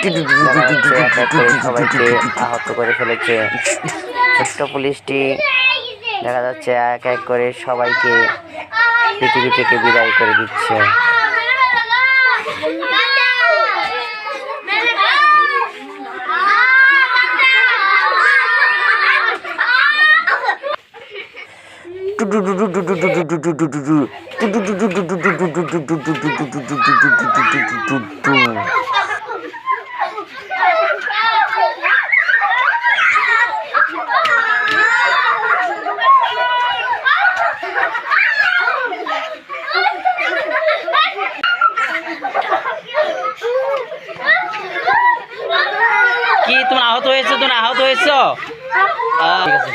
দেখা যাচ্ছে এক এক করে সবাইকে আহত করে ফেলেছে। ছোট্ট পুলিশটি দেখা যাচ্ছে এক এক করে সবাইকে পৃথিবী থেকে বিদায় করে দিচ্ছে। কি তোমরা আহত হয়েছো? তোমরা আহত হয়েছো? ঠিক আছে।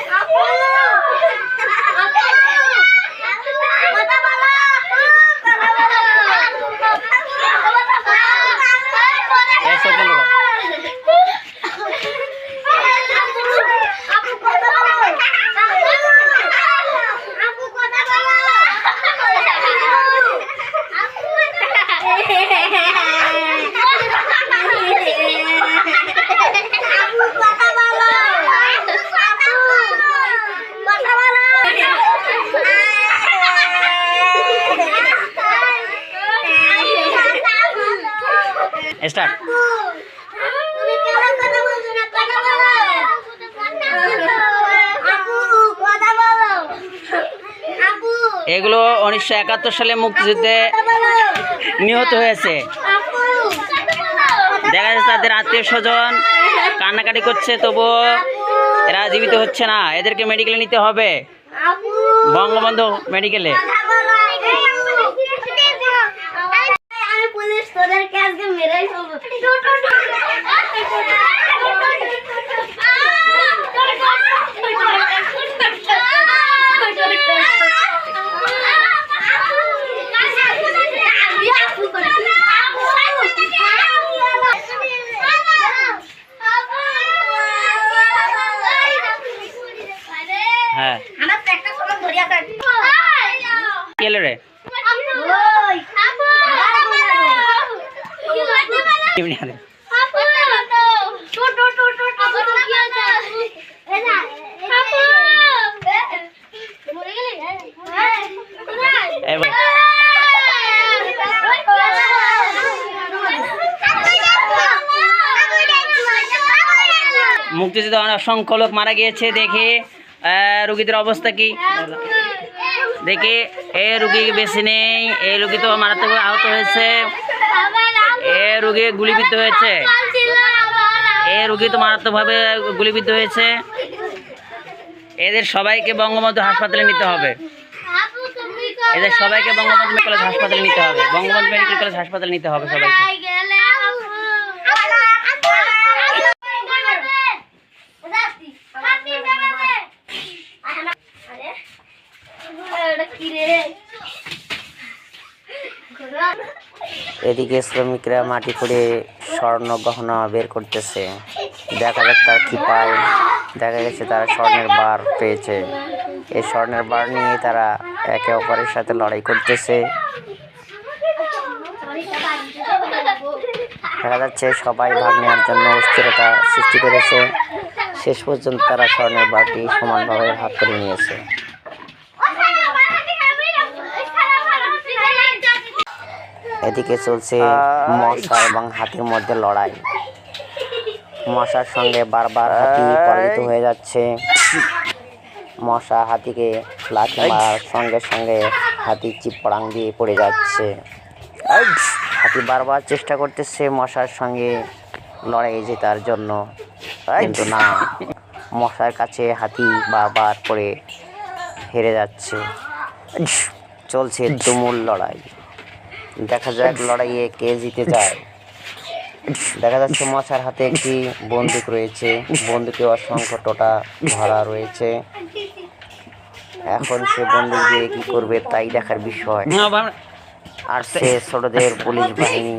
স্টার্ট। এগুলো 1971 সালে মুক্তিযুদ্ধে নিহত হয়েছে। দেখা যাচ্ছে তাদের আত্মীয় স্বজন কান্নাকাটি করছে, তবুও এরা জীবিত হচ্ছে না। এদেরকে মেডিকেলে নিতে হবে, বঙ্গবন্ধু মেডিকেলে। হ্যাঁ কেলে রে মুক্তিযুদ্ধে অসংখ্য লোক মারা গিয়েছে। দেখে রুগীদের অবস্থা কি দেখে, এ রুগী বেশি নেই, এই রুগী তো মারাত্মক আহত হয়েছে, এ রুগী গুলিবিদ্ধ হয়েছে, এ রুগী তো মারাত্মকভাবে গুলিবিদ্ধ হয়েছে। এদের সবাইকে বঙ্গবন্ধু হাসপাতালে নিতে হবে, এদের সবাইকে বঙ্গবন্ধু মেডিকেল কলেজ হাসপাতালে নিতে হবে, বঙ্গবন্ধু মেডিকেল কলেজ হাসপাতালে নিতে হবে সবাইকে। এদিকে শ্রমিকরা মাটি খুঁড়ে স্বর্ণ গহনা বের করতেছে। দেখা যাক তার কি পায়। দেখা গেছে তারা স্বর্ণের বার পেয়েছে। এই স্বর্ণের বার নিয়ে তারা একে অপরের সাথে লড়াই করতেছে। দেখা যাচ্ছে সবাই ভাগ নেওয়ার জন্য অস্থিরতা সৃষ্টি করেছে। শেষ পর্যন্ত তারা স্বর্ণের বারটি সমানভাবে ভাগ করে নিয়েছে। এদিকে চলছে মশা এবং হাতির মধ্যে লড়াই। মশার সঙ্গে বারবার হাতি পরাজিত হয়ে যাচ্ছে। মশা হাতিকে লাথি মারার সঙ্গে সঙ্গে হাতি চিপড়াং দিয়ে পড়ে যাচ্ছে। হাতি বারবার চেষ্টা করতেছে মশার সঙ্গে লড়াই জেতার জন্য, কিন্তু না, মশার কাছে হাতি বারবার করে হেরে যাচ্ছে। চলছে তুমুল লড়াই। দেখা যাক লড়াইয়ে কে জিতে যায়। দেখা যাচ্ছে মশার হাতে একটি বন্দুক রয়েছে, বন্দুকে অসংখ্য টোটা ভরা রয়েছে। এখন সে বন্দুক দিয়ে কি করবে তাই দেখার বিষয়। আর সে ছোটদের পুলিশ বাহিনী